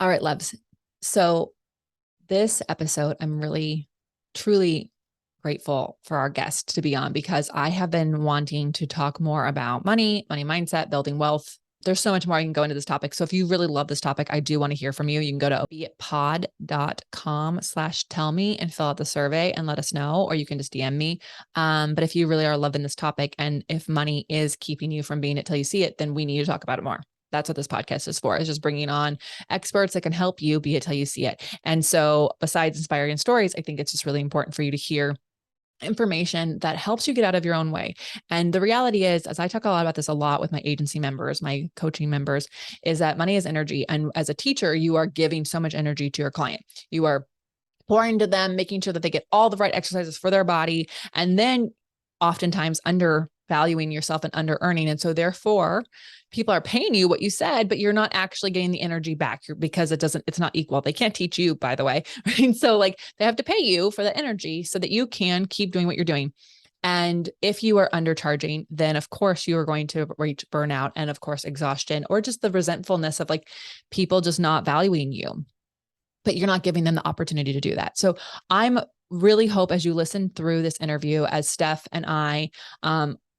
All right, loves. So this episode, I'm really, truly grateful for our guest to be on because I have been wanting to talk more about money mindset, building wealth. There's so much more I can go into this topic. So if you really love this topic, I do want to hear from you. You can go to beitpod.com/tell me and fill out the survey and let us know, or you can just DM me. But if you really are loving this topic and if money is keeping you from being it till you see it, then we need to talk about it more. That's what this podcast is for, is just bringing on experts that can help you be it till you see it. And so besides inspiring stories, I think it's just really important for you to hear information that helps you get out of your own way. And the reality is, as I talk a lot with my agency members, my coaching members, is that money is energy. And as a teacher, you are giving so much energy to your client. You are pouring to them, making sure that they get all the right exercises for their body, and then oftentimes undervaluing yourself and under earning. And so therefore people are paying you what you said, but you're not actually getting the energy back because it's not equal. They can't teach you, by the way. Right? So like they have to pay you for the energy so that you can keep doing what you're doing. And if you are undercharging, then of course you are going to reach burnout and of course exhaustion, or just the resentfulness of like people just not valuing you, but you're not giving them the opportunity to do that. So I'm really hope as you listen through this interview, as Stef and I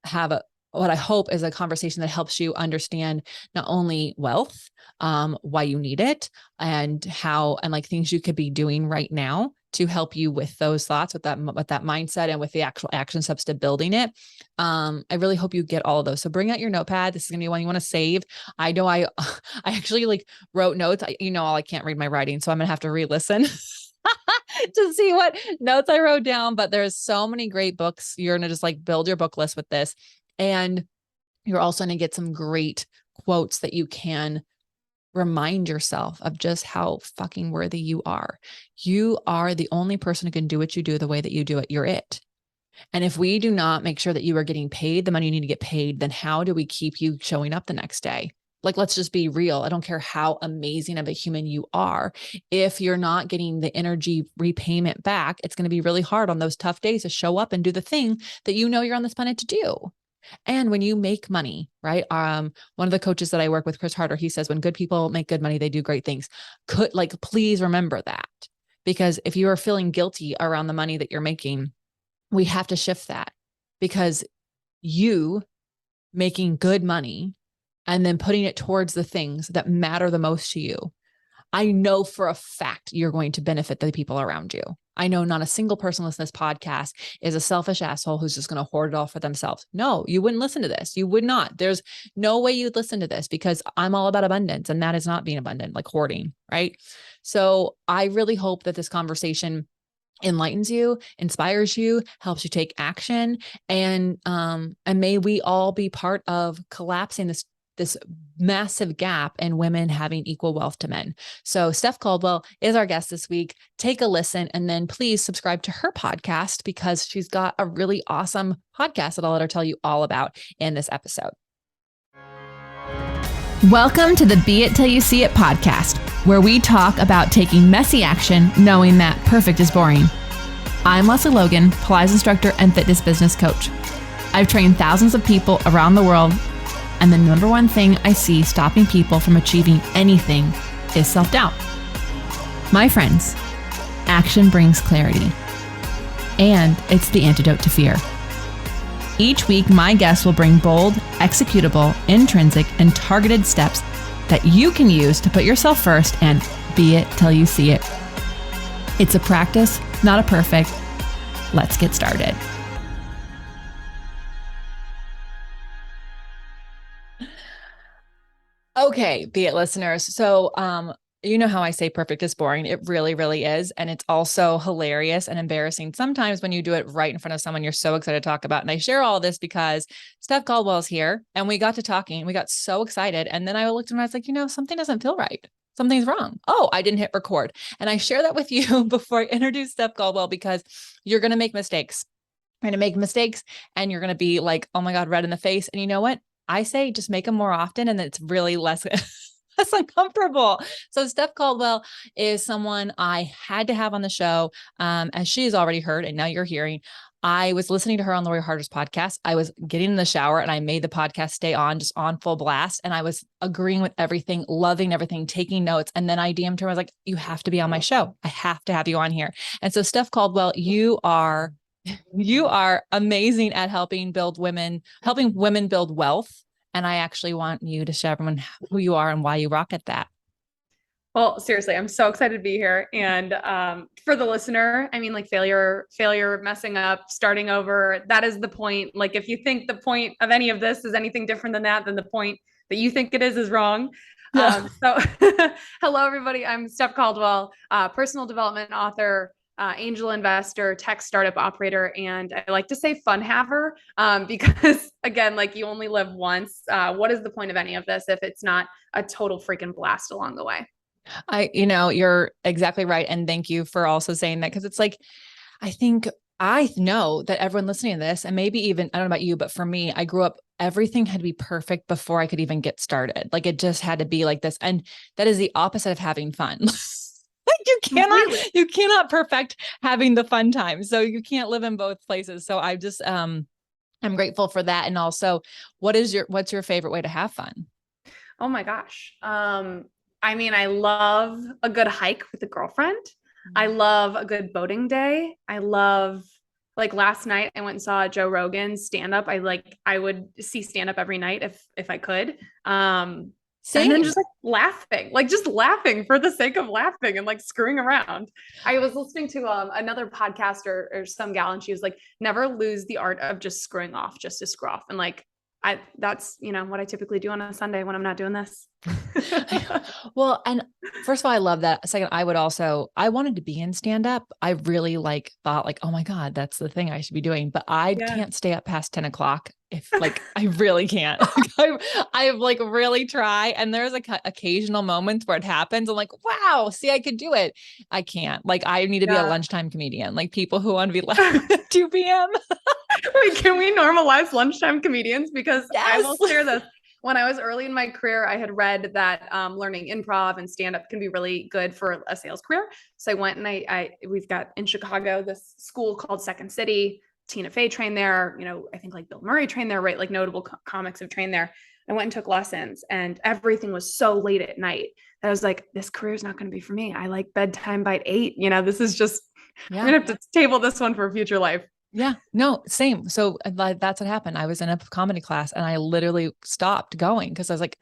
have what I hope is a conversation that helps you understand not only wealth, why you need it, and how, and like things you could be doing right now to help you with those thoughts, with that mindset, and with the actual action steps to building it. I really hope you get all of those. So bring out your notepad. This is gonna be one you want to save. I know I actually like wrote notes. I can't read my writing, so I'm gonna have to re-listen. To see what notes I wrote down, but there's so many great books. You're going to just like build your book list with this. And you're also going to get some great quotes that you can remind yourself of just how fucking worthy you are. You are the only person who can do what you do the way that you do it. You're it. And if we do not make sure that you are getting paid the money you need to get paid, then how do we keep you showing up the next day? Like, let's just be real. I don't care how amazing of a human you are. If you're not getting the energy repayment back, it's going to be really hard on those tough days to show up and do the thing that you know you're on this planet to do. And when you make money, right? One of the coaches that I work with, Chris Harder, he says, when good people make good money, they do great things. Please remember that, because if you are feeling guilty around the money that you're making, we have to shift that, because you making good money and then putting it towards the things that matter the most to you, I know for a fact you're going to benefit the people around you. I know not a single person listening to this podcast is a selfish asshole who's just going to hoard it all for themselves. No, you wouldn't listen to this. You would not. There's no way you'd listen to this, because I'm all about abundance, and that is not being abundant, like hoarding, right? So I really hope that this conversation enlightens you, inspires you, helps you take action, and may we all be part of collapsing this massive gap in women having equal wealth to men. So Stef Caldwell is our guest this week. Take a listen, and then please subscribe to her podcast, because she's got a really awesome podcast that I'll let her tell you all about in this episode. Welcome to the Be It Till You See It podcast, where we talk about taking messy action, knowing that perfect is boring. I'm Lesley Logan, Pilates instructor and fitness business coach. I've trained thousands of people around the world, and the number one thing I see stopping people from achieving anything is self-doubt. My friends, action brings clarity, and it's the antidote to fear. Each week, my guests will bring bold, executable, intrinsic, and targeted steps that you can use to put yourself first and be it till you see it. It's a practice, not a perfect. Let's get started. Okay, Be It listeners. So, you know how I say perfect is boring. It really, really is. And it's also hilarious and embarrassing sometimes when you do it right in front of someone you're so excited to talk about. And I share all this because Stef Caldwell is here, and we got to talking. We got so excited. And then I looked at him and I was like, something doesn't feel right. Something's wrong. Oh, I didn't hit record. And I share that with you before I introduce Stef Caldwell, because you're going to make mistakes. You're going to make mistakes, and you're going to be like, oh my God, red in the face. And you know what? I say just make them more often, and it's really less uncomfortable. So Stef Caldwell is someone I had to have on the show, as she's already heard, and now you're hearing. I was listening to her on Lori Harder's podcast. I was getting in the shower and I made the podcast stay on, just on full blast. And I was agreeing with everything, loving everything, taking notes. And then I DM'd her. I was like, you have to be on my show. I have to have you on here. And so Stef Caldwell, you are amazing at helping women build wealth. And I actually want you to show everyone who you are and why you rock at that. Well, seriously, I'm so excited to be here. And for the listener, I mean, like failure, messing up, starting over, that is the point. Like if you think the point of any of this is anything different than that, then the point that you think it is wrong. Yeah. So hello, everybody. I'm Stef Caldwell, personal development author, angel investor, tech startup operator, and I like to say fun haver because again, like you only live once. What is the point of any of this if it's not a total freaking blast along the way? You're exactly right. And thank you for also saying that. Cause it's like, I know that everyone listening to this, and maybe even, I don't know about you, but for me, I grew up, everything had to be perfect before I could even get started. Like it just had to be like this. And that is the opposite of having fun. You cannot perfect having the fun time. So you can't live in both places. So I just, I'm grateful for that. And also what's your favorite way to have fun? Oh my gosh. I mean, I love a good hike with a girlfriend. I love a good boating day. I love, like last night I went and saw Joe Rogan stand up. I would see stand up every night if I could. And then just laughing for the sake of laughing and like screwing around. I was listening to another podcast or some gal, and she was like, never lose the art of just screwing off just to screw off. And like, that's, what I typically do on a Sunday when I'm not doing this. Well, and first of all, I love that. Second, I wanted to be in stand up. I really thought like, oh my God, that's the thing I should be doing, but I can't stay up past 10 o'clock. If I really can't, I really try. And there's occasional moments where it happens. I'm like, wow, see, I could do it. I can't. I need to be a lunchtime comedian, like people who want to be left at 2 p.m. Wait, can we normalize lunchtime comedians? Because I will share this. When I was early in my career, I had read that learning improv and stand-up can be really good for a sales career. So I went and we've got in Chicago this school called Second City. Tina Fey trained there. I think like Bill Murray trained there, right? Like notable comics have trained there. I went and took lessons, and everything was so late at night that I was like, this career is not going to be for me. I like bedtime by 8. This is just, I'm going to have to table this one for a future life. Yeah, no, same. So that's what happened. I was in a comedy class and I literally stopped going because I was like,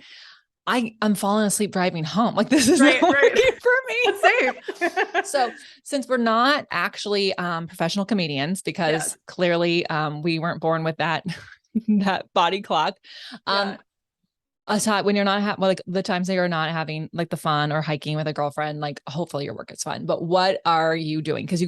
I'm falling asleep driving home. Like this is not working for me. Safe. So since we're not actually professional comedians, because clearly we weren't born with that body clock. Aside when you're not the times that you're not having like the fun or hiking with a girlfriend, like hopefully your work is fun. But what are you doing? Because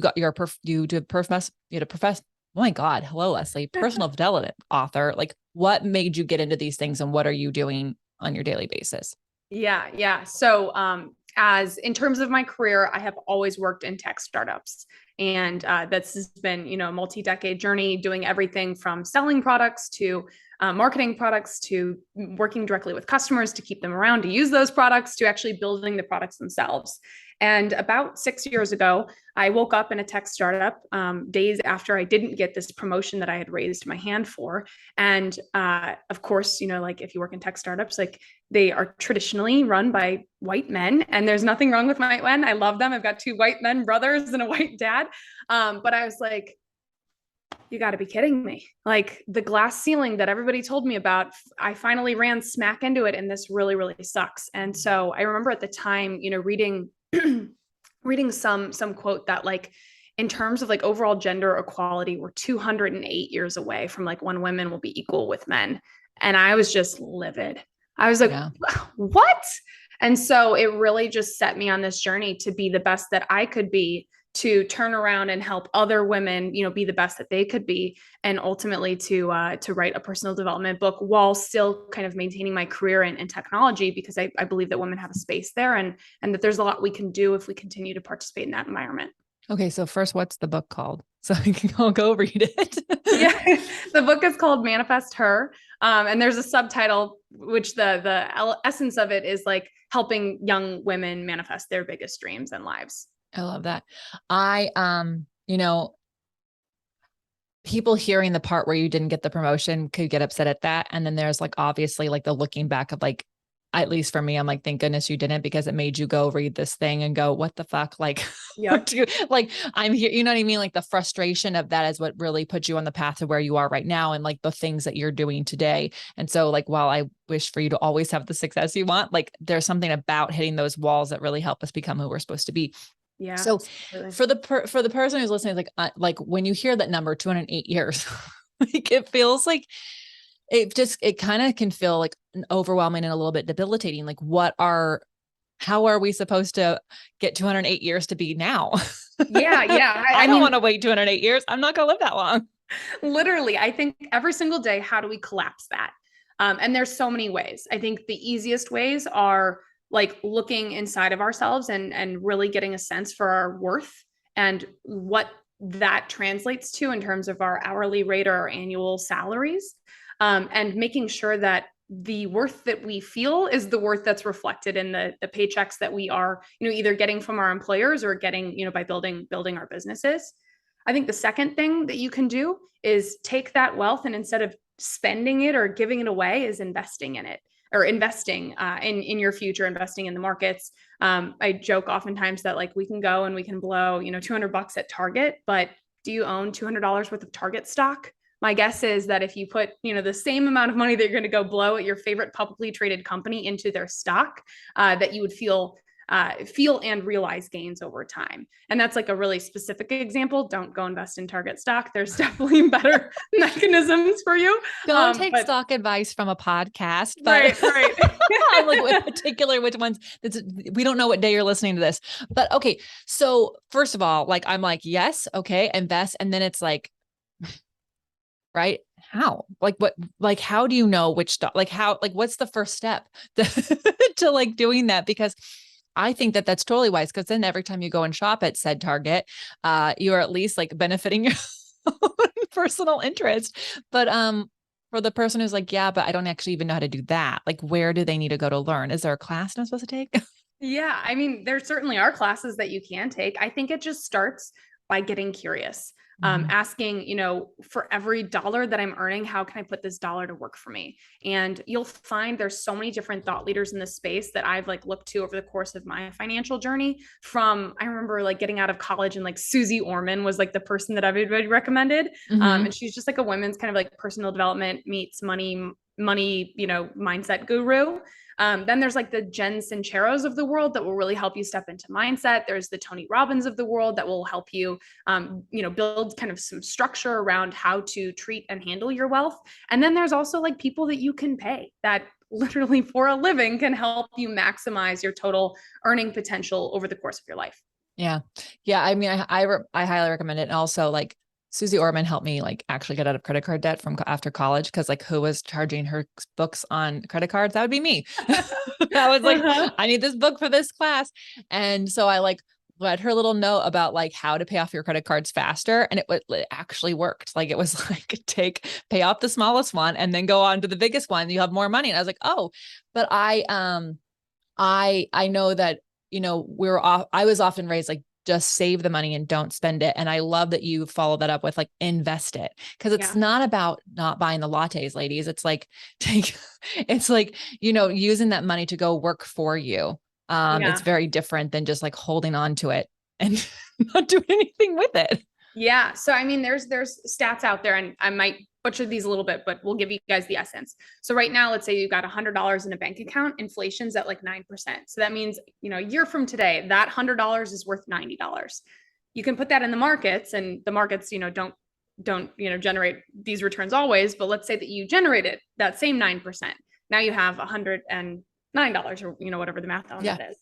oh my God. Hello, Lesley, personal development author. Like what made you get into these things and what are you doing on your daily basis? Yeah. So, as in terms of my career, I have always worked in tech startups, and that's been, a multi-decade journey doing everything from selling products to marketing products to working directly with customers to keep them around to use those products to actually building the products themselves. And about 6 years ago, I woke up in a tech startup days after I didn't get this promotion that I had raised my hand for. And of course, like if you work in tech startups, like they are traditionally run by white men, and there's nothing wrong with white men. I love them. I've got 2 white men brothers and a white dad. But I was like, you got to be kidding me. Like the glass ceiling that everybody told me about, I finally ran smack into it. And this really, really sucks. And so I remember at the time, reading some quote that like, in terms of like overall gender equality, we're 208 years away from like when women will be equal with men. And I was just livid. I was like, what? And so it really just set me on this journey to be the best that I could be, to turn around and help other women, be the best that they could be. And ultimately to write a personal development book while still kind of maintaining my career in technology, because I believe that women have a space there and that there's a lot we can do if we continue to participate in that environment. Okay. So first, what's the book called? So I can go read it. Yeah. The book is called Manifest Her. And there's a subtitle, which the essence of it is like helping young women manifest their biggest dreams and lives. I love that. people hearing the part where you didn't get the promotion could get upset at that. And then there's like, obviously like the looking back of like, at least for me, I'm like, thank goodness you didn't, because it made you go read this thing and go, what the fuck? Like, Yep. like I'm here, you know what I mean? Like the frustration of that is what really put you on the path to where you are right now. And like the things that you're doing today. And so like, while I wish for you to always have the success you want, like there's something about hitting those walls that really help us become who we're supposed to be. Yeah. So absolutely. for the person who's listening, like when you hear that number, 208 years, like it feels like it kind of can feel like overwhelming and a little bit debilitating. Like how are we supposed to get 208 years to be now? Yeah. Yeah. I don't want to wait 208 years. I'm not going to live that long. Literally, I think every single day, how do we collapse that? And there's so many ways. I think the easiest ways are like looking inside of ourselves and really getting a sense for our worth and what that translates to in terms of our hourly rate or our annual salaries, and making sure that the worth that we feel is the worth that's reflected in the paychecks that we are, either getting from our employers or getting, by building our businesses. I think the second thing that you can do is take that wealth, and instead of spending it or giving it away, is investing in it, or investing in your future, investing in the markets. I joke oftentimes that like we can go and we can blow, $200 at Target, but do you own $200 worth of Target stock? My guess is that if you put, the same amount of money that you're going to go blow at your favorite publicly traded company into their stock, that you would feel and realize gains over time. And that's like a really specific example. Don't go invest in Target stock. There's definitely better mechanisms for you. Don't take stock advice from a podcast. But right. I'm like, in particular, which ones, we don't know what day you're listening to this, but okay. So first of all, like, I'm like, yes. Okay. Invest. And then it's like, right. How, like, what, like, how do you know which stock, like how, like, what's the first step to like doing that? Because I think that that's totally wise. Cause then every time you go and shop at said Target, you are at least like benefiting your own personal interest. But, for the person who's like, yeah, but I don't actually even know how to do that. Like, where do they need to go to learn? Is there a class I'm supposed to take? Yeah. I mean, there certainly are classes that you can take. I think it just starts by getting curious. Asking, for every dollar that I'm earning, how can I put this dollar to work for me? And you'll find there's so many different thought leaders in the space that I've like looked to over the course of my financial journey. I remember like getting out of college, and like Susie Orman was like the person that everybody recommended. And she's just like a women's kind of like personal development meets money, mindset guru. Then there's like the Jen Sinceros of the world that will really help you step into mindset. There's the Tony Robbins of the world that will help you, build kind of some structure around how to treat and handle your wealth. And then there's also like people that you can pay that literally for a living can help you maximize your total earning potential over the course of your life. Yeah. Yeah. I mean, I highly recommend it. And also like Susie Orman helped me like actually get out of credit card debt from after college. Cause like who was charging her books on credit cards? That would be me. I was like, I need this book for this class. And so I like read her little note about like how to pay off your credit cards faster. And it actually worked. Like it was like pay off the smallest one and then go on to the biggest one. You have more money. And I was like, oh, but I know that, I was often raised like, just save the money and don't spend it. And I love that you follow that up with like, invest it. Cause it's not about not buying the lattes, ladies. It's like, using that money to go work for you. It's very different than just like holding on to it and not doing anything with it. Yeah. So, I mean, there's stats out there, and I might butcher these a little bit, but we'll give you guys the essence. So right now, let's say you got $100 in a bank account, inflation's at like 9%. So that means, a year from today, that $100 is worth $90. You can put that in the markets, and the markets, don't generate these returns always, but let's say that you generated that same 9%. Now you have $109 or, whatever the math on that is.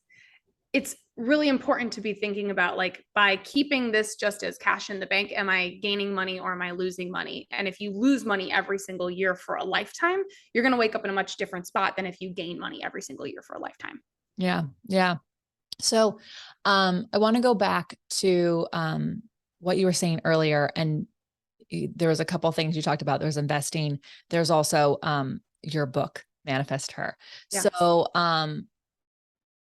It's really important to be thinking about like, by keeping this just as cash in the bank, am I gaining money or am I losing money? And if you lose money every single year for a lifetime, you're going to wake up in a much different spot than if you gain money every single year for a lifetime. Yeah. Yeah. So, I want to go back to, what you were saying earlier. And there was a couple of things you talked about. There's investing. There's also, your book, Manifest Her. Yes. So,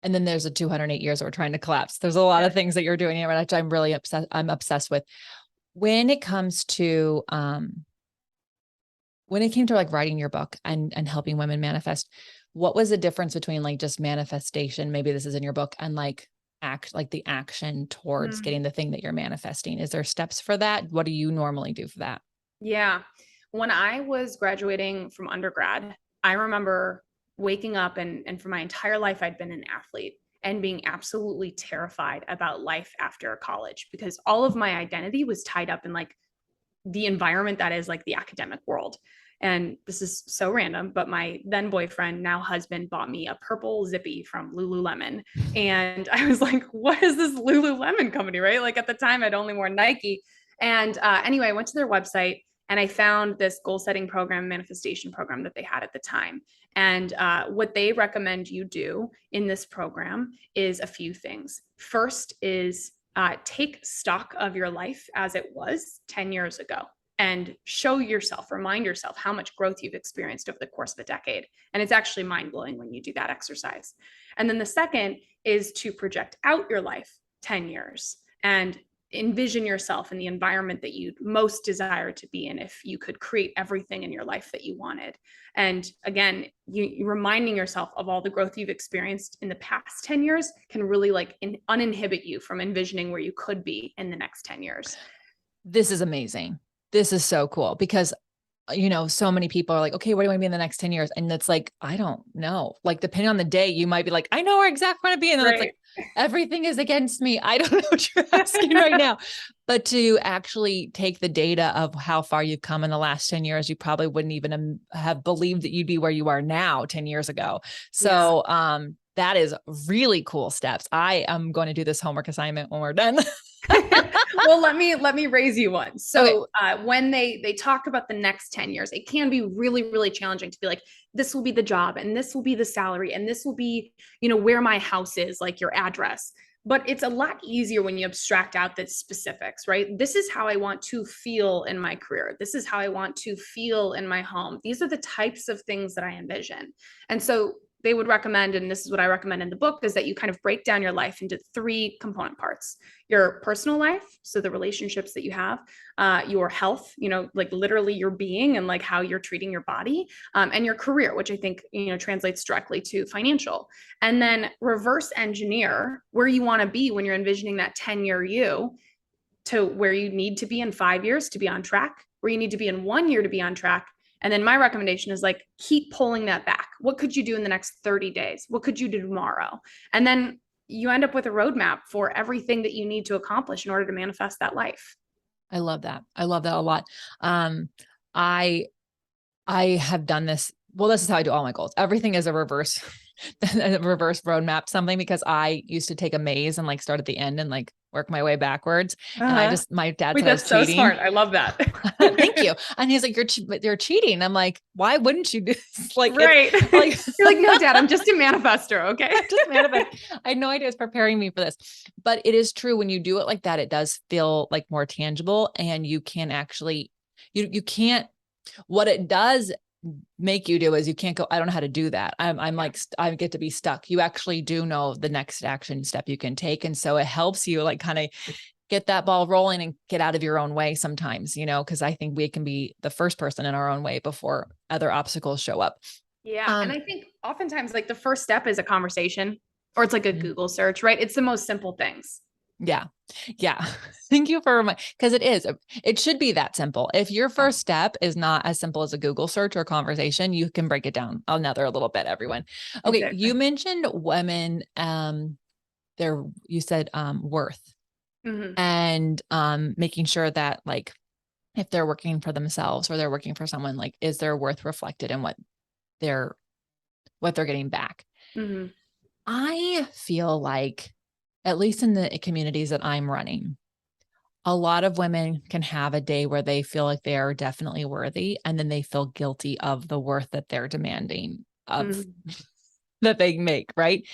and then there's a 208 years that we're trying to collapse. There's a lot of things that you're doing here, which I'm really obsessed with. when it comes to, when it came to like writing your book and helping women manifest, what was the difference between like just manifestation? Maybe this is in your book, and like the action towards getting the thing that you're manifesting. Is there steps for that? What do you normally do for that? Yeah. When I was graduating from undergrad, I remember waking up and for my entire life, I'd been an athlete and being absolutely terrified about life after college because all of my identity was tied up in like the environment that is like the academic world. And this is so random, but my then boyfriend, now husband, bought me a purple zippy from Lululemon. And I was like, what is this Lululemon company, right? Like at the time, I'd only worn Nike. And anyway, I went to their website and I found this goal setting program, manifestation program that they had at the time. And what they recommend you do in this program is a few things. First is take stock of your life as it was 10 years ago and show yourself, remind yourself how much growth you've experienced over the course of a decade. And it's actually mind blowing when you do that exercise. And then the second is to project out your life 10 years and envision yourself in the environment that you'd most desire to be in if you could create everything in your life that you wanted. And again, you reminding yourself of all the growth you've experienced in the past 10 years can really like uninhibit you from envisioning where you could be in the next 10 years. This is amazing. This is so cool because, you know, so many people are like, okay, what do I want to be in the next 10 years? And it's like, I don't know. Like, depending on the day, you might be like, I know where exactly I want to be. And then it's like, everything is against me. I don't know what you're asking right now. But to actually take the data of how far you've come in the last 10 years, you probably wouldn't even have believed that you'd be where you are now 10 years ago. So, that is really cool steps. I am going to do this homework assignment when we're done. Well, let me raise you one. So when they talk about the next 10 years, it can be really, really challenging to be like, this will be the job and this will be the salary and this will be, you know, where my house is, like your address. But it's a lot easier when you abstract out the specifics, right? This is how I want to feel in my career. This is how I want to feel in my home. These are the types of things that I envision. And so they would recommend, and this is what I recommend in the book, is that you kind of break down your life into 3 component parts: your personal life, so the relationships that you have, your health, you know, like literally your being and like how you're treating your body, and your career, which I think, you know, translates directly to financial. And then reverse engineer where you want to be when you're envisioning that 10-year you to where you need to be in 5 years to be on track, where you need to be in 1 year to be on track. And then my recommendation is like, keep pulling that back. What could you do in the next 30 days? What could you do tomorrow? And then you end up with a roadmap for everything that you need to accomplish in order to manifest that life. I love that. I love that a lot. I have done this. Well, this is how I do all my goals. Everything is a reverse roadmap, something, because I used to take a maze and like start at the end and like work my way backwards. And my dad said I was so cheating. Smart. I love that. Thank you. And he's like, you're cheating. I'm like, why wouldn't you do this? Like, right. Like, you're like, no, Dad, I'm just a manifester. Okay. Just manifest. I had no idea it's preparing me for this, but it is true. When you do it like that, it does feel like more tangible, and you can actually, you can't, what it does make you do is you can't go, I don't know how to do that. I'm like, I get to be stuck. You actually do know the next action step you can take. And so it helps you like kind of get that ball rolling and get out of your own way sometimes, you know, because I think we can be the first person in our own way before other obstacles show up. Yeah. And I think oftentimes like the first step is a conversation, or it's like a Google search, right? It's the most simple things. Yeah. Yeah. Thank you for because it should be that simple. If your first step is not as simple as a Google search or conversation, you can break it down another little bit, everyone. Okay. Exactly. You mentioned women, you said, worth, and, making sure that like, if they're working for themselves or they're working for someone, like, is their worth reflected in what they're getting back? I feel like, at least in the communities that I'm running, a lot of women can have a day where they feel like they are definitely worthy, and then they feel guilty of the worth that they're demanding of that they make, right?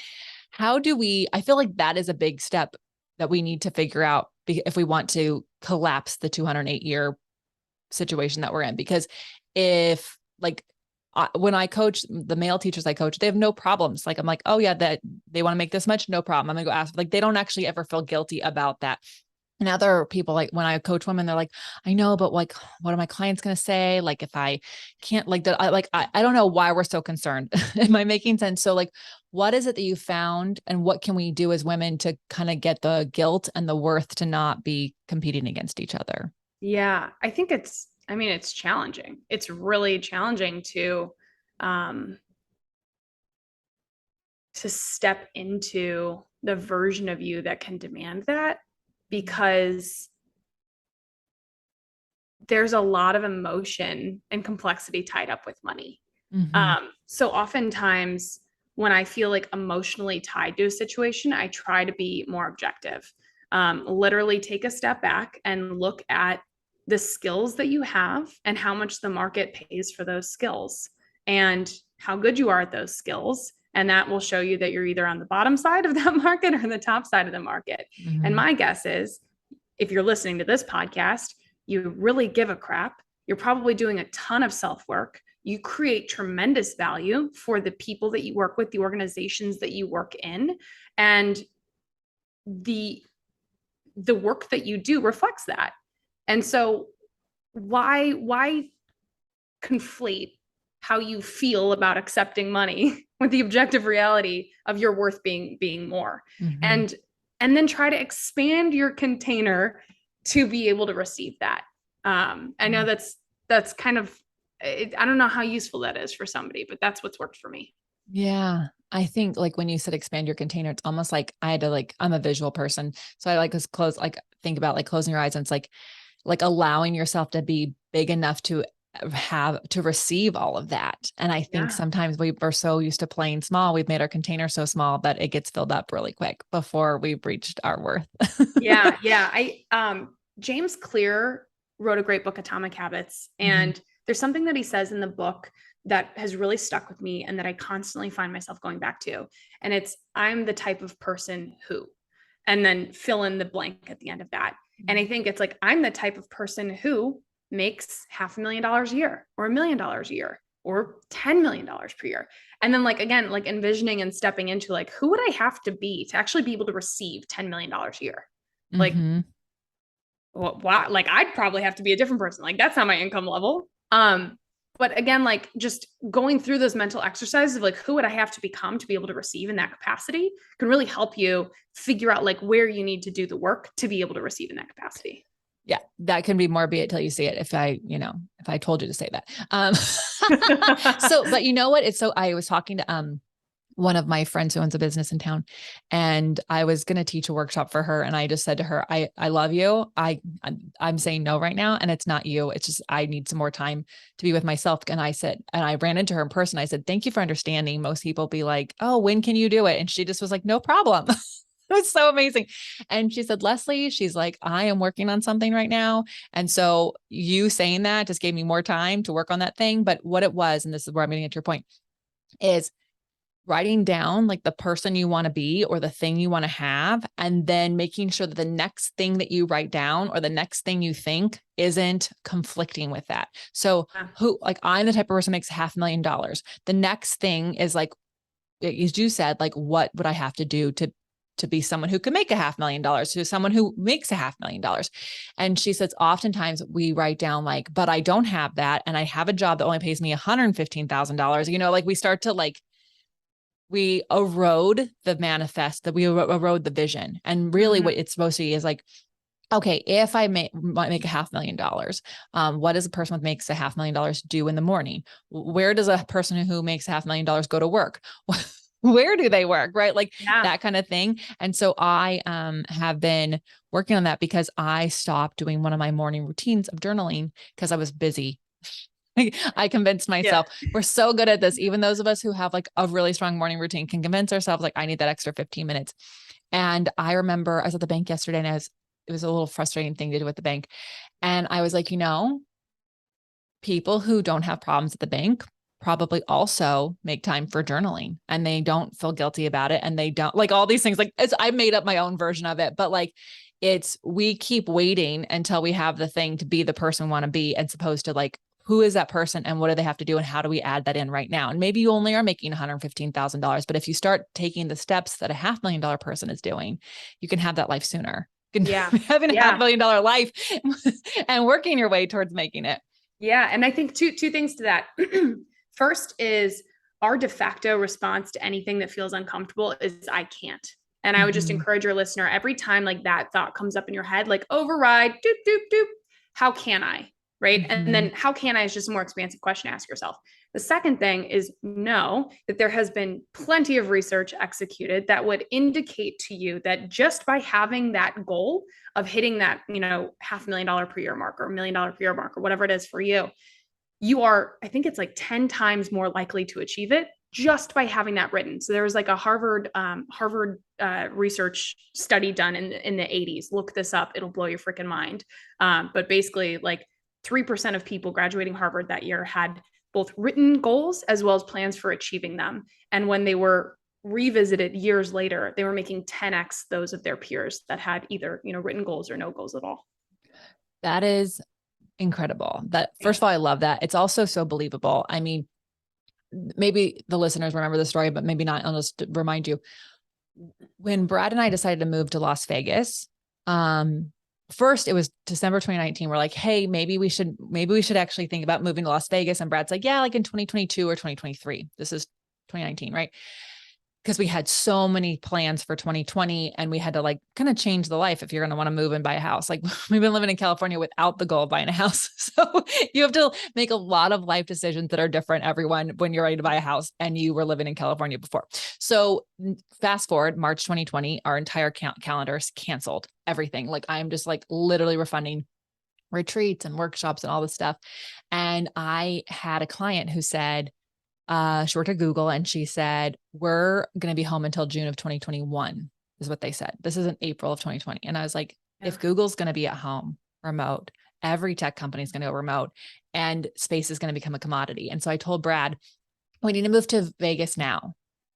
I feel like that is a big step that we need to figure out if we want to collapse the 208-year situation that we're in. Because if like, when I coach the male teachers I coach, they have no problems. Like, I'm like, oh yeah, that they want to make this much. No problem. I'm gonna go ask. Like, they don't actually ever feel guilty about that. And other people, like when I coach women, they're like, I know, but like, what are my clients going to say? Like, if I can't like that, I don't know why we're so concerned. Am I making sense? So like, what is it that you found and what can we do as women to kind of get the guilt and the worth to not be competing against each other? Yeah, I think it's challenging. It's really challenging um, to step into the version of you that can demand that, because there's a lot of emotion and complexity tied up with money. Mm-hmm. So oftentimes when I feel like emotionally tied to a situation, I try to be more objective. Literally take a step back and look at the skills that you have and how much the market pays for those skills and how good you are at those skills. And that will show you that you're either on the bottom side of that market or the top side of the market. Mm-hmm. And my guess is if you're listening to this podcast, you really give a crap. You're probably doing a ton of self work. You create tremendous value for the people that you work with, the organizations that you work in, and the work that you do reflects that. And so why conflate how you feel about accepting money with the objective reality of your worth being more? Mm-hmm. And then try to expand your container to be able to receive that. I know that's kind of, I don't know how useful that is for somebody, but that's what's worked for me. Yeah. I think like when you said expand your container, it's almost like I had to like, I'm a visual person. So I like to close, like think about like closing your eyes and it's like allowing yourself to be big enough to have to receive all of that. And I think sometimes we are so used to playing small. We've made our container so small that it gets filled up really quick before we've reached our worth. Yeah. James Clear wrote a great book, Atomic Habits. And there's something that he says in the book that has really stuck with me and that I constantly find myself going back to. And it's, I'm the type of person who, and then fill in the blank at the end of that. And I think it's like, I'm the type of person who makes $500,000 a year or $1 million a year or $10 million per year. And then like, again, like envisioning and stepping into like, who would I have to be to actually be able to receive $10 million a year? Like, wow, like I'd probably have to be a different person. Like that's not my income level. But again, like just going through those mental exercises of like, who would I have to become to be able to receive in that capacity can really help you figure out like where you need to do the work to be able to receive in that capacity. Yeah, that can be more be it till you see it. If I told you to say that. So, but you know what? It's so, I was talking to, one of my friends who owns a business in town, and I was going to teach a workshop for her. And I just said to her, I love you. I'm saying no right now. And it's not you. It's just, I need some more time to be with myself. And I said, and I ran into her in person. I said, thank you for understanding. Most people be like, oh, when can you do it? And she just was like, no problem. It was so amazing. And she said, Lesley, she's like, I am working on something right now. And so you saying that just gave me more time to work on that thing. But what it was, and this is where I'm getting at your point, is writing down like the person you want to be or the thing you want to have, and then making sure that the next thing that you write down or the next thing you think isn't conflicting with that. So like I'm the type of person who makes $500,000. The next thing is like, as you said, like, what would I have to do to be someone who can make $500,000 to someone who makes $500,000. And she says, oftentimes we write down like, but I don't have that. And I have a job that only pays me $115,000. Like we start to like, we erode the manifest, that we erode the vision. And really what it's supposed to be is like, okay, if I make $500,000, what does a person who makes $500,000 do in the morning? Where does a person who makes $500,000 go to work? Where do they work? Right? Like that kind of thing. And so I have been working on that because I stopped doing one of my morning routines of journaling because I was busy. I convinced myself we're so good at this. Even those of us who have like a really strong morning routine can convince ourselves like, I need that extra 15 minutes. And I remember I was at the bank yesterday and it was a little frustrating thing to do at the bank. And I was like, people who don't have problems at the bank probably also make time for journaling and they don't feel guilty about it. And they don't like all these things. Like I made up my own version of it, but like we keep waiting until we have the thing to be the person we want to be, and supposed to like, who is that person and what do they have to do? And how do we add that in right now? And maybe you only are making $115,000, but if you start taking the steps that a $500,000 person is doing, you can have that life sooner. Yeah. having a Yeah. $500 million life and working your way towards making it. Yeah. And I think two things to that. First is our de facto response to anything that feels uncomfortable is I can't. And I would just encourage your listener every time like that thought comes up in your head, like override, doop, doop, doop. How can I? Right. And then how can I is just a more expansive question to ask yourself. The second thing is know that there has been plenty of research executed that would indicate to you that just by having that goal of hitting that, $500,000 per year mark or $1 million per year mark or whatever it is for you, you are, I think it's like 10 times more likely to achieve it just by having that written. So there was like a Harvard research study done in the 80s. Look this up. It'll blow your freaking mind. But basically like 3% of people graduating Harvard that year had both written goals as well as plans for achieving them. And when they were revisited years later, they were making 10x those of their peers that had either, written goals or no goals at all. That is incredible. That first of all, I love that. It's also so believable. I mean, maybe the listeners remember the story, but maybe not. I'll just remind you. When Brad and I decided to move to Las Vegas, first it was December 2019. We're like, hey, maybe we should actually think about moving to Las Vegas. And Brad's like, yeah, like in 2022 or 2023. This is 2019, right? Because we had so many plans for 2020 and we had to like kind of change the life if you're going to want to move and buy a house. Like we've been living in California without the goal of buying a house. So you have to make a lot of life decisions that are different, everyone, when you're ready to buy a house and you were living in California before. So fast forward March 2020, our entire calendar is canceled, everything. Like I'm just like literally refunding retreats and workshops and all this stuff. And I had a client who said, she worked at Google and she said, we're going to be home until June of 2021 is what they said. This is in April of 2020. And I was like, if Google's going to be at home remote, every tech company is going to go remote and space is going to become a commodity. And so I told Brad, we need to move to Vegas now.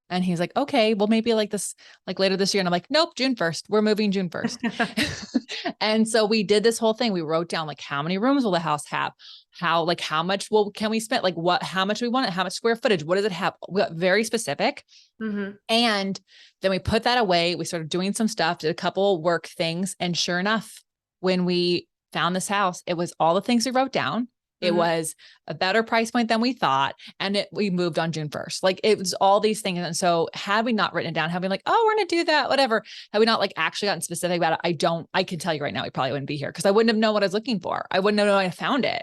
And he's like, okay, well, maybe like this, like later this year. And I'm like, nope, June 1st, we're moving June 1st. And so we did this whole thing. We wrote down like, how many rooms will the house have? How much can we spend? Like how much we want it? How much square footage? What does it have? We got very specific. And then we put that away. We started doing some stuff, did a couple work things. And sure enough, when we found this house, it was all the things we wrote down. It was a better price point than we thought. And we moved on June 1st. Like it was all these things. And so had we not written it down, had we like, oh, we're going to do that, whatever. Had we not like actually gotten specific about it, I can tell you right now, we probably wouldn't be here because I wouldn't have known what I was looking for. I wouldn't have known I found it.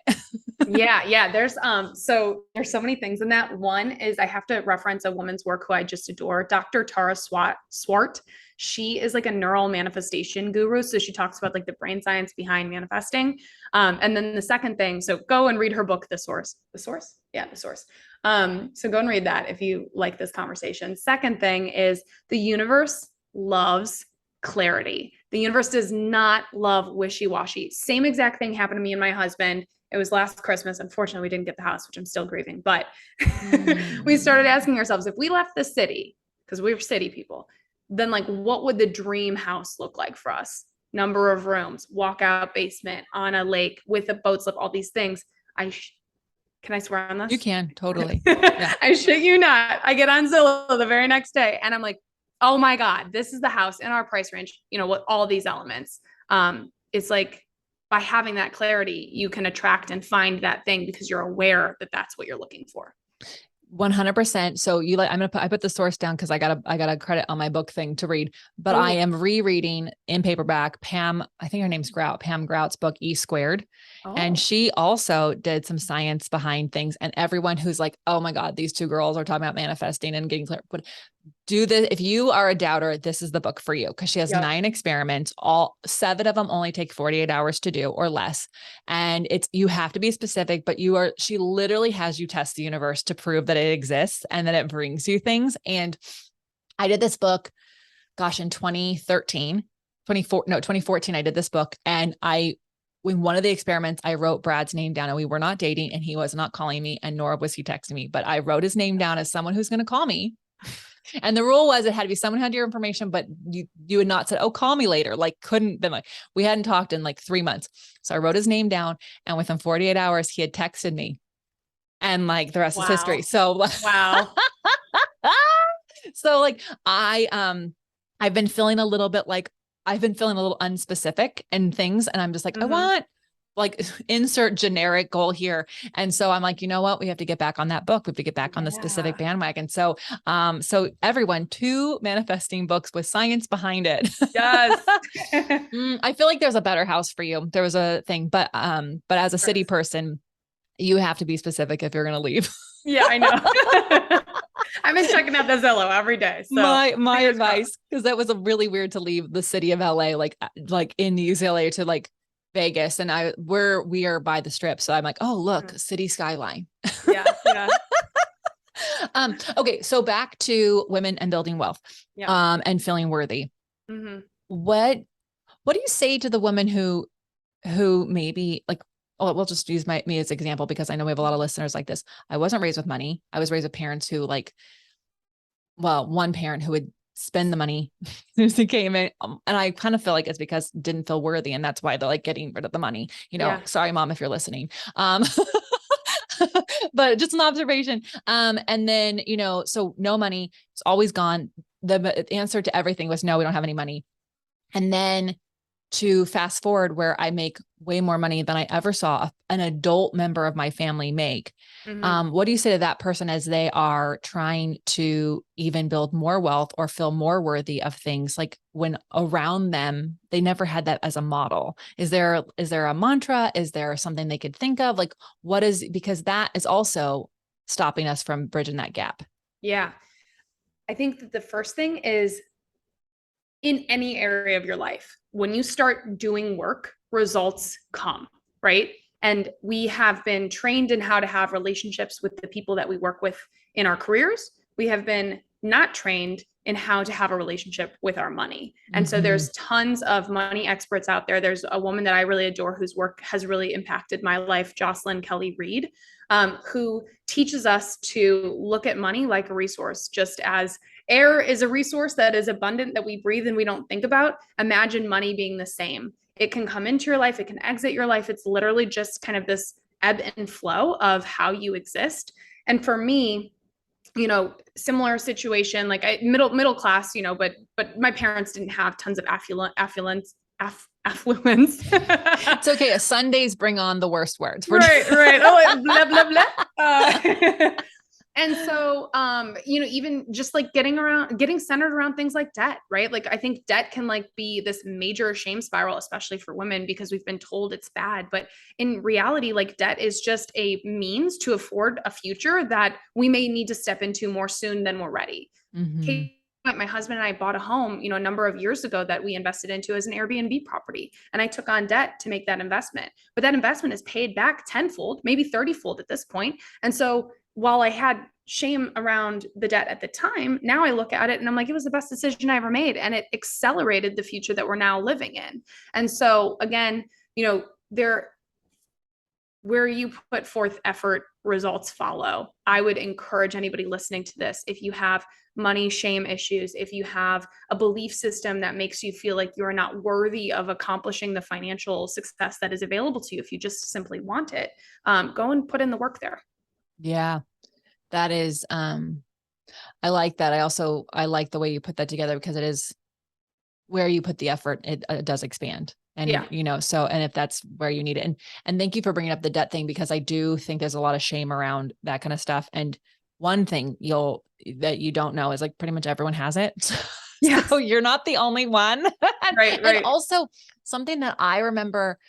Yeah. There's so many things in that. One is I have to reference a woman's work who I just adore, Dr. Tara Swart. She is like a neural manifestation guru. So she talks about like the brain science behind manifesting. And then the second thing, so go and read her book, The Source. The Source? Yeah, The Source. So go and read that if you like this conversation. Second thing is the universe loves clarity. The universe does not love wishy-washy. Same exact thing happened to me and my husband. It was last Christmas. Unfortunately, we didn't get the house, which I'm still grieving. But we started asking ourselves, if we left the city, because we were city people, then like, what would the dream house look like for us? Number of rooms, walkout basement, on a lake with a boat slip, all these things. Can I swear on this? You can, totally. Yeah. I shit you not. I get on Zillow the very next day and I'm like, oh my God, this is the house in our price range, with all these elements. It's like, by having that clarity, you can attract and find that thing because you're aware that that's what you're looking for. 100%. So I put the source down because I got a credit on my book thing to read, but I am rereading in paperback, Pam Grout's book, E Squared. And she also did some science behind things, and everyone who's like, oh my God, these two girls are talking about manifesting and getting clear, but do this. If you are a doubter, this is the book for you. Cause she has 9 experiments, all 7 of them only take 48 hours to do or less. And you have to be specific, but she literally has you test the universe to prove that it exists and that it brings you things. And I did this book, in 2014, I did this book. And in one of the experiments, I wrote Brad's name down, and we were not dating and he was not calling me, and nor was he texting me, but I wrote his name down as someone who's going to call me. And the rule was it had to be someone who had your information, but you had not said, oh, call me later. Like we hadn't talked in like 3 months. So I wrote his name down, and within 48 hours, he had texted me, and like the rest is history. So wow. So like I've been feeling a little bit like I've been feeling a little unspecific and things. And I'm just like, I want like insert generic goal here. And so I'm like, you know what? We have to get back on that book. We have to get back on the specific bandwagon. So, so everyone, 2 manifesting books with science behind it. Yes. I feel like there's a better house for you. There was a thing, but as a city person, you have to be specific if you're going to leave. Yeah, I know. I've been checking out the Zillow every day. So my advice, because that was a really weird to leave the city of LA, like in UCLA to like Vegas. And we are by the strip. So I'm like, oh, look, city skyline. Yeah. Yeah. Okay. So back to women and building wealth, and feeling worthy. What do you say to the woman who maybe like, oh, we'll just use me as example, because I know we have a lot of listeners like this. I wasn't raised with money. I was raised with parents who one parent who would spend the money as soon as it came in. And I kind of feel like it's because didn't feel worthy. And that's why they're like getting rid of the money, sorry, mom, if you're listening. But just an observation. And then, so no money, it's always gone. The answer to everything was no, we don't have any money. And then to fast forward where I make way more money than I ever saw an adult member of my family make. What do you say to that person as they are trying to even build more wealth or feel more worthy of things, like when around them, they never had that as a model? Is there a mantra? Is there something they could think of? Like because that is also stopping us from bridging that gap. Yeah. I think that the first thing is, in any area of your life, when you start doing work, results come, right? And we have been trained in how to have relationships with the people that we work with in our careers. We have been not trained in how to have a relationship with our money. And so there's tons of money experts out there. There's a woman that I really adore whose work has really impacted my life, Jocelyn Kelly Reed, who teaches us to look at money like a resource. Just as air is a resource that is abundant that we breathe and we don't think about, imagine money being the same. It can come into your life, it can exit your life. It's literally just kind of this ebb and flow of how you exist. And for me, similar situation, like middle class, but my parents didn't have tons of affluence. It's okay. Sundays bring on the worst words. Right. Oh, blah, blah, blah. And so, even just like getting centered around things like debt, right? Like, I think debt can be this major shame spiral, especially for women, because we've been told it's bad. But in reality, debt is just a means to afford a future that we may need to step into more soon than we're ready. My husband and I bought a home, a number of years ago that we invested into as an Airbnb property. And I took on debt to make that investment, but that investment is paid back tenfold, maybe 30-fold at this point. And so while I had shame around the debt at the time, now I look at it and I'm like, it was the best decision I ever made. And it accelerated the future that we're now living in. And so again, where you put forth effort, results follow. I would encourage anybody listening to this, if you have money shame issues, if you have a belief system that makes you feel like you're not worthy of accomplishing the financial success that is available to you, if you just simply want it, go and put in the work there. Yeah, that is, I like that. I like the way you put that together, because it is where you put the effort, it does expand. And, and if that's where you need it. And thank you for bringing up the debt thing, because I do think there's a lot of shame around that kind of stuff. And one thing that you don't know is pretty much everyone has it. Yeah. So you're not the only one. Right. And also something that I remember,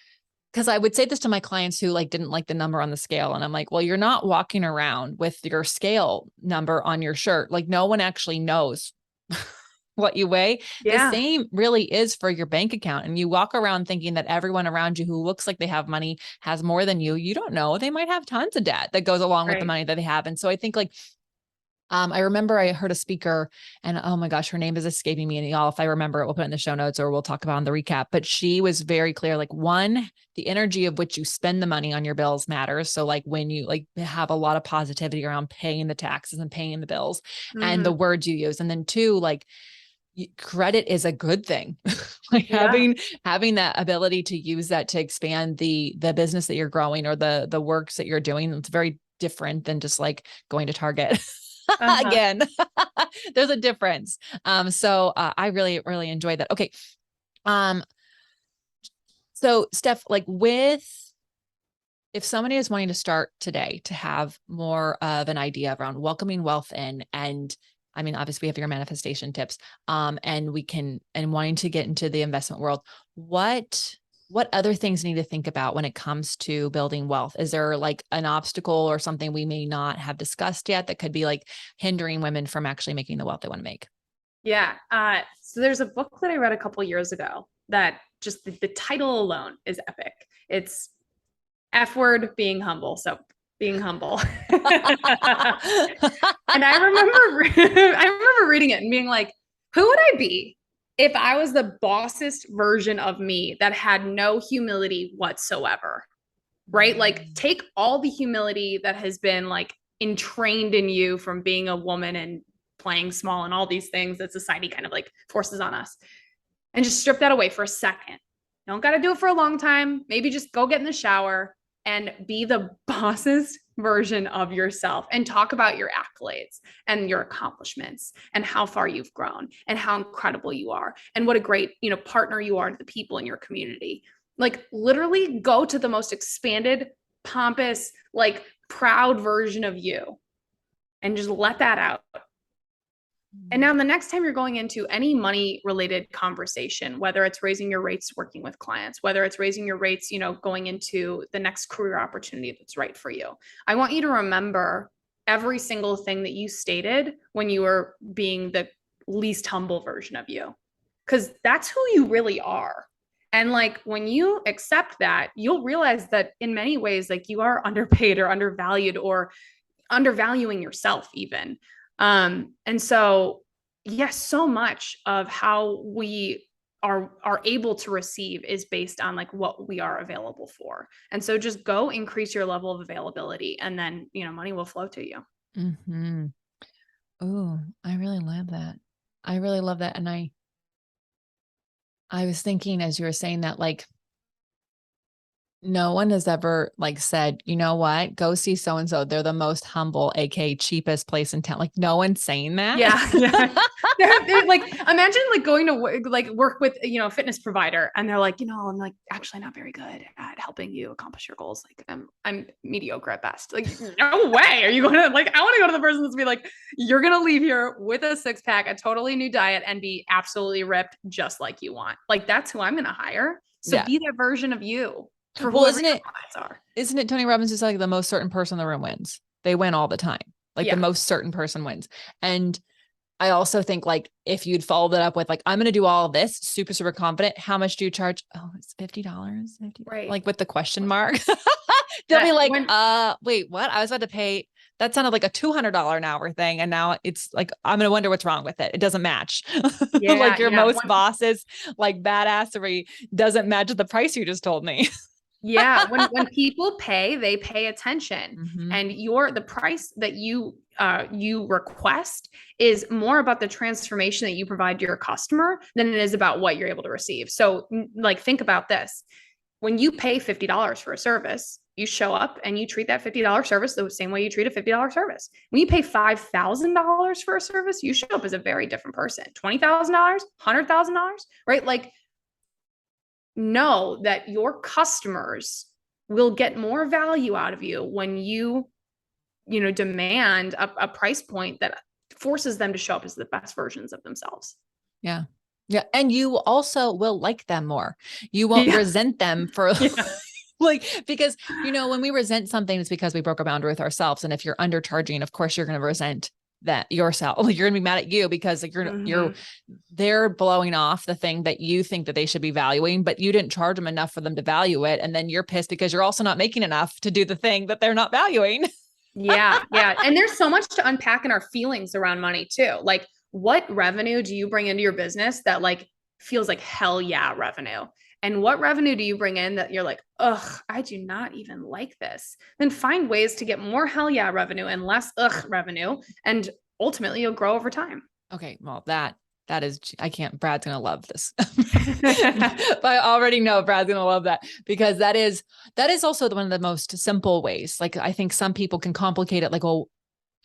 because I would say this to my clients who didn't like the number on the scale. And I'm like, well, you're not walking around with your scale number on your shirt. No one actually knows what you weigh. Yeah. The same really is for your bank account. And you walk around thinking that everyone around you who looks like they have money has more than you. You don't know. They might have tons of debt that goes along with the money that they have. And so I think I remember I heard a speaker, and oh my gosh, her name is escaping me. And y'all, if I remember it, we'll put it in the show notes or we'll talk about it on the recap. But she was very clear, one, the energy of which you spend the money on your bills matters. So when you have a lot of positivity around paying the taxes and paying the bills and the words you use. And then two, credit is a good thing. Having that ability to use that to expand the business that you're growing or the works that you're doing. It's very different than just going to Target. Again, there's a difference. So I really, really enjoyed that. Okay. So Steph, like if somebody is wanting to start today to have more of an idea around welcoming wealth in, and I mean, obviously we have your manifestation tips, and wanting to get into the investment world, what other things need to think about when it comes to building wealth? Is there like an obstacle or something we may not have discussed yet that could be like hindering women from actually making the wealth they want to make? Yeah. So there's a book that I read a couple years ago that just the title alone is epic. It's F word being humble. So being humble. And I remember reading it and being like, who would I be if I was the bossest version of me that had no humility whatsoever? Right? Like take all the humility that has been like entrained in you from being a woman and playing small and all these things that society kind of like forces on us, and just strip that away for a second. You don't got to do it for a long time. Maybe just go get in the shower and be the bossest version of yourself and talk about your accolades and your accomplishments and how far you've grown and how incredible you are and what a great, partner you are to the people in your community. Like literally go to the most expanded, pompous, like proud version of you and just let that out. And now the next time you're going into any money related conversation, whether it's raising your rates working with clients, whether it's raising your rates, going into the next career opportunity that's right for you, I want you to remember every single thing that you stated when you were being the least humble version of you, because that's who you really are. And like when you accept that, you'll realize that in many ways, like you are underpaid or undervalued or undervaluing yourself even. And so, yes, so much of how we are able to receive is based on like what we are available for. And so just go increase your level of availability and then, money will flow to you. Mm-hmm. Oh, I really love that. I really love that. And I was thinking as you were saying that, like, no one has ever like said, you know what, go see so-and-so. They're the most humble, aka cheapest place in town. Like no one's saying that. Yeah. Yeah. they're like, imagine like going to like work with, a fitness provider and they're like, I'm like actually not very good at helping you accomplish your goals. Like I'm mediocre at best. Like, no way. Are you going to like, I want to go to the person that's be like, you're going to leave here with a 6-pack, a totally new diet and be absolutely ripped just like you want. Like that's who I'm going to hire. So be that version of you. Well, isn't it Tony Robbins is like the most certain person in the room wins? They win all the time. Like the most certain person wins. And I also think like if you'd follow that up with like, I'm going to do all of this super, super confident. How much do you charge? Oh, it's $50. Right. Like with the question mark, they'll be like, wait, what? I was about to pay. That sounded like a $200 an hour thing. And now it's like, I'm going to wonder what's wrong with it. It doesn't match. Like your most bosses, like badassery doesn't match the price you just told me. Yeah. When people pay, they pay attention. Mm-hmm. And the price that you request is more about the transformation that you provide to your customer than it is about what you're able to receive. So like, think about this. When you pay $50 for a service, you show up and you treat that $50 service the same way you treat a $50 service. When you pay $5,000 for a service, you show up as a very different person. $20,000, $100,000, right? Like, know that your customers will get more value out of you when you demand a price point that forces them to show up as the best versions of themselves. Yeah. Yeah. And you also will like them more. You won't resent them for like, because, when we resent something, it's because we broke a boundary with ourselves. And if you're undercharging, of course, you're going to resent that yourself. Like you're gonna be mad at you because like they're blowing off the thing that you think that they should be valuing, but you didn't charge them enough for them to value it. And then you're pissed because you're also not making enough to do the thing that they're not valuing. Yeah. And there's so much to unpack in our feelings around money too. Like what revenue do you bring into your business that like feels like hell yeah revenue? And what revenue do you bring in that you're like, ugh, I do not even like this? Then find ways to get more hell yeah revenue and less ugh revenue. And ultimately you'll grow over time. Okay. Well, that is, Brad's going to love this. But I already know Brad's going to love that because that is also one of the most simple ways. Like I think some people can complicate it. Like, oh,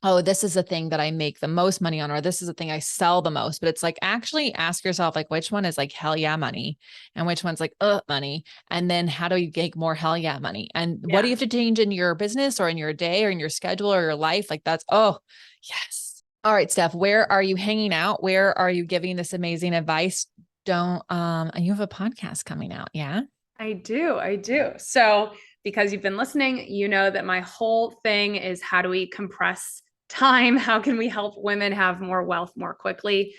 oh, this is the thing that I make the most money on, or this is the thing I sell the most. But it's like, actually ask yourself, like, which one is like hell yeah money and which one's like, money. And then how do you make more hell yeah money? And what do you have to change in your business or in your day or in your schedule or your life? Like that's, oh, yes. All right, Steph, where are you hanging out? Where are you giving this amazing advice? And you have a podcast coming out. Yeah. I do. I do. So, because you've been listening, you know that my whole thing is how do we compress time? How can we help women have more wealth more quickly?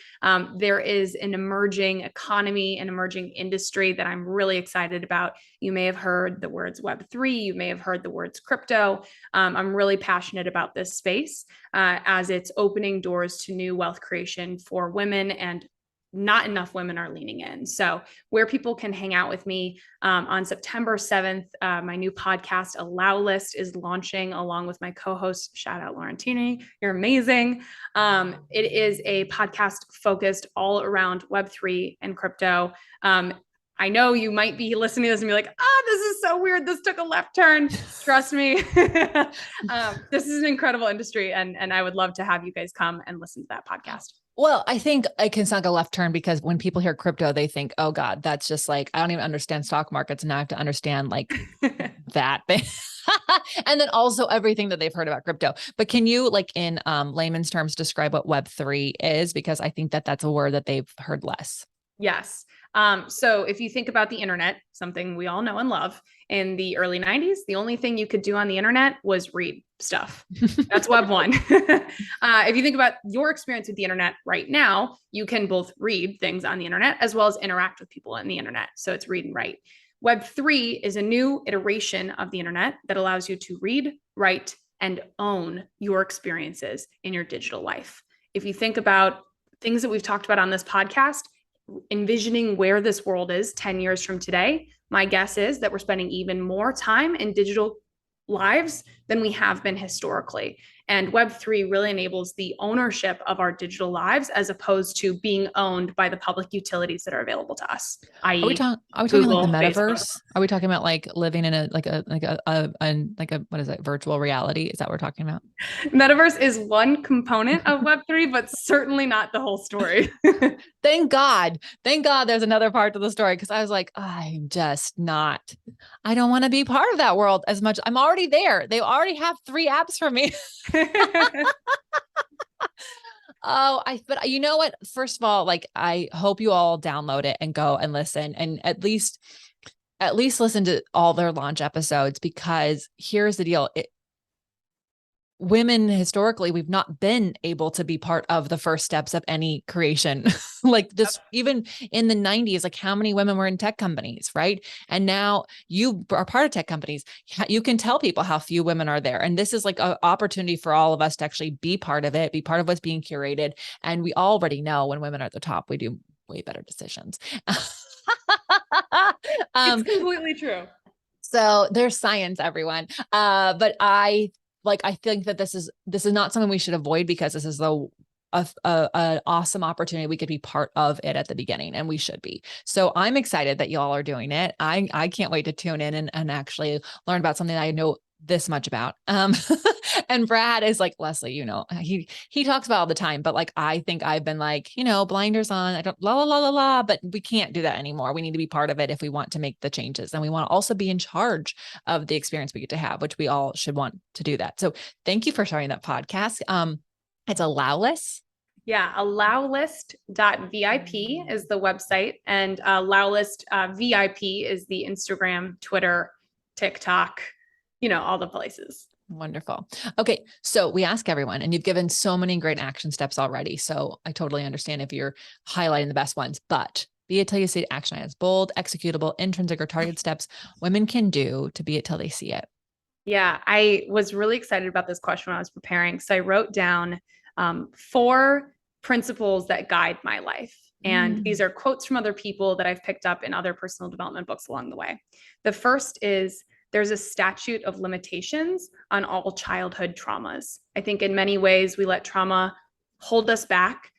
There is an emerging economy, an emerging industry that I'm really excited about. You may have heard the words Web3. You may have heard the words crypto. I'm really passionate about this space as it's opening doors to new wealth creation for women, and not enough women are leaning in. So where people can hang out with me on September 7th, my new podcast, Allow List, is launching along with my co-host, shout out Laurentini. You're amazing. It is a podcast focused all around Web3 and crypto. I know you might be listening to this and be like, this is so weird. This took a left turn. Trust me. This is an incredible industry. And I would love to have you guys come and listen to that podcast. Well, I think I can sound like a left turn because when people hear crypto, they think, oh God, that's just like, I don't even understand stock markets. And now I have to understand like that thing. And then also everything that they've heard about crypto. But can you, like in layman's terms, describe what Web3 is? Because I think that that's a word that they've heard less. Yes. So if you think about the internet, something we all know and love, in the early 90s, the only thing you could do on the internet was read stuff. That's Web 1. If you think about your experience with the internet right now, you can both read things on the internet as well as interact with people on the internet. So it's read and write. Web 3 is a new iteration of the internet that allows you to read, write, and own your experiences in your digital life. If you think about things that we've talked about on this podcast, envisioning where this world is 10 years from today, my guess is that we're spending even more time in digital lives than we have been historically. And Web3 really enables the ownership of our digital lives as opposed to being owned by the public utilities that are available to us. Are we talking like the metaverse? Facebook. Are we talking about like living in a what is it, virtual reality? Is that what we're talking about? Metaverse is one component of Web3, but certainly not the whole story. Thank God there's another part to the story. Cause I was like, I don't want to be part of that world as much. I'm already there. They already have 3 apps for me. But you know what? First of all, like, I hope you all download it and go and listen, and at least listen to all their launch episodes, because here's the deal. Women historically, we've not been able to be part of the first steps of any creation. Like this, even in the 90s, like how many women were in tech companies, right? And now you are part of tech companies. You can tell people how few women are there. And this is like an opportunity for all of us to actually be part of it, be part of what's being curated. And we already know when women are at the top, we do way better decisions. It's completely true. So there's science, everyone. But I think that this is not something we should avoid, because this is an awesome opportunity. We could be part of it at the beginning, and we should be. So I'm excited that y'all are doing it. I can't wait to tune in and actually learn about something that I know this much about. And Brad is like, Lesley, he talks about all the time, but like, I think I've been like, blinders on, I don't but we can't do that anymore. We need to be part of it if we want to make the changes. And we want to also be in charge of the experience we get to have, which we all should want to do that. So thank you for sharing that podcast. It's Allow List. Yeah. Allowlist.vip is the website, and Allowlist VIP is the Instagram, Twitter, TikTok, all the places. Wonderful. Okay. So we ask everyone, and you've given so many great action steps already. So I totally understand if you're highlighting the best ones, but be it till you see it action items, bold, executable, intrinsic, or targeted steps women can do to be it till they see it. Yeah. I was really excited about this question when I was preparing. So I wrote down 4 principles that guide my life. And these are quotes from other people that I've picked up in other personal development books along the way. The first is, there's a statute of limitations on all childhood traumas. I think in many ways we let trauma hold us back,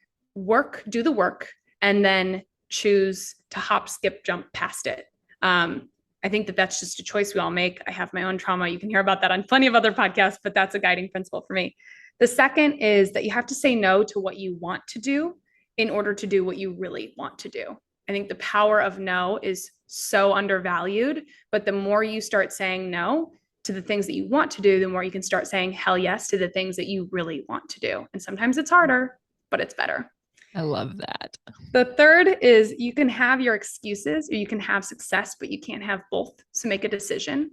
do the work, and then choose to hop, skip, jump past it. I think that that's just a choice we all make. I have my own trauma. You can hear about that on plenty of other podcasts, but that's a guiding principle for me. The second is that you have to say no to what you want to do in order to do what you really want to do. I think the power of no is so undervalued, but the more you start saying no to the things that you want to do, the more you can start saying hell yes to the things that you really want to do. And sometimes it's harder, but it's better. I love that. The third is you can have your excuses or you can have success, but you can't have both. So make a decision.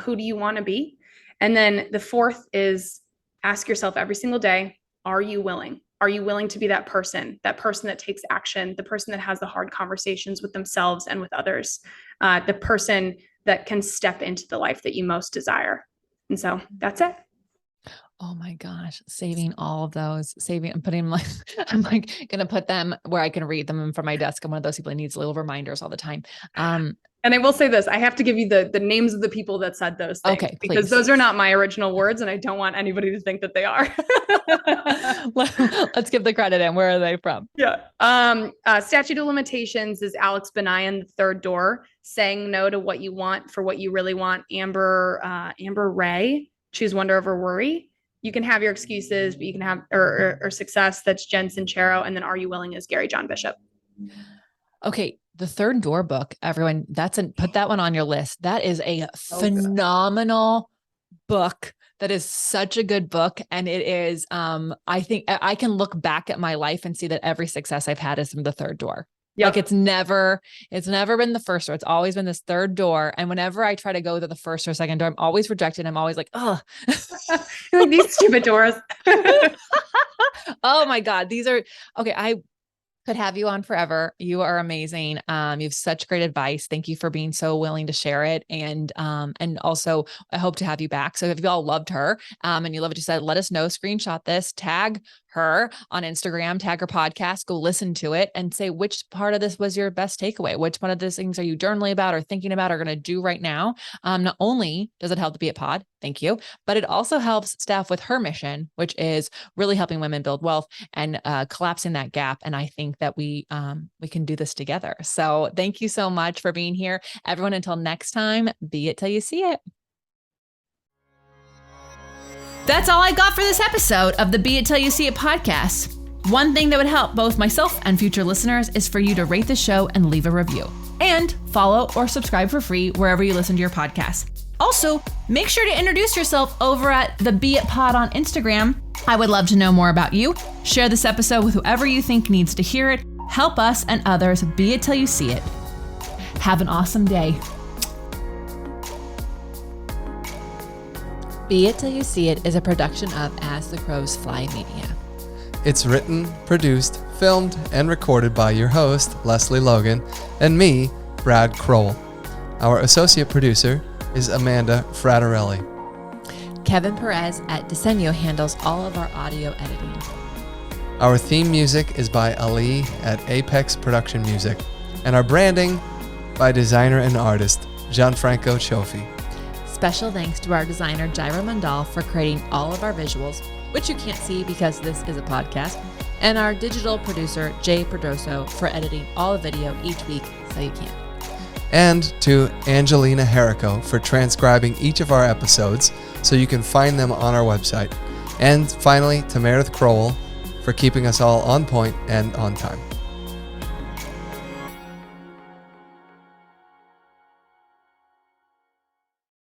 Who do you want to be? And then the fourth is ask yourself every single day, are you willing? Are you willing to be that person that takes action, the person that has the hard conversations with themselves and with others, the person that can step into the life that you most desire? And so that's it. Oh my gosh, saving all of those, and putting them I'm like going to put them where I can read them from my desk. I'm one of those people that needs little reminders all the time. And I will say this, I have to give you the names of the people that said those things. Okay, because please. Those are not my original words and I don't want anybody to think that they are. Let's give the credit in. Where are they from? Yeah. Statute of Limitations is Alex Benayan, The Third Door, saying no to what you want for what you really want. Amber Ray, Choose Wonder Over Worry. You can have your excuses, but you can have or success. That's Jen Sincero. And then Are You Willing is Gary John Bishop. Okay. The Third Door book, everyone, put that one on your list. That is a phenomenal book. That is such a good book. And it is, I think I can look back at my life and see that every success I've had is from the third door. Yep. Like it's never been the first door. It's always been this third door. And whenever I try to go to the first or second door, I'm always rejected. I'm always like, oh, like these stupid doors. Oh my God. These are okay. I could have you on forever. You are amazing. You have such great advice. Thank you for being so willing to share it. And also I hope to have you back. So if you all loved her, and you love what you said, let us know, screenshot this, tag her on Instagram, tag her podcast, go listen to it and say which part of this was your best takeaway. Which one of those things are you journaling about or thinking about or going to do right now? Not only does it help the Be It Pod, thank you, but it also helps Stef with her mission, which is really helping women build wealth and collapsing that gap. And I think that we can do this together. So thank you so much for being here, everyone. Until next time, be it till you see it. That's all I got for this episode of the Be It Till You See It podcast. One thing that would help both myself and future listeners is for you to rate the show and leave a review. And follow or subscribe for free wherever you listen to your podcast. Also, make sure to introduce yourself over at the Be It Pod on Instagram. I would love to know more about you. Share this episode with whoever you think needs to hear it. Help us and others be it till you see it. Have an awesome day. Be It Till You See It is a production of As the Crows Fly Media. It's written, produced, filmed, and recorded by your host, Lesley Logan, and me, Brad Crowell. Our associate producer is Amanda Fraterelli. Kevin Perez at Disenyo handles all of our audio editing. Our theme music is by Ali at Apex Production Music, and our branding by designer and artist Gianfranco Cioffi. Special thanks to our designer Jairo Mandal for creating all of our visuals, which you can't see because this is a podcast, and our digital producer Jay Perdoso for editing all the video each week so you can. And to Angelina Herrico for transcribing each of our episodes so you can find them on our website. And finally, to Meredith Crowell for keeping us all on point and on time.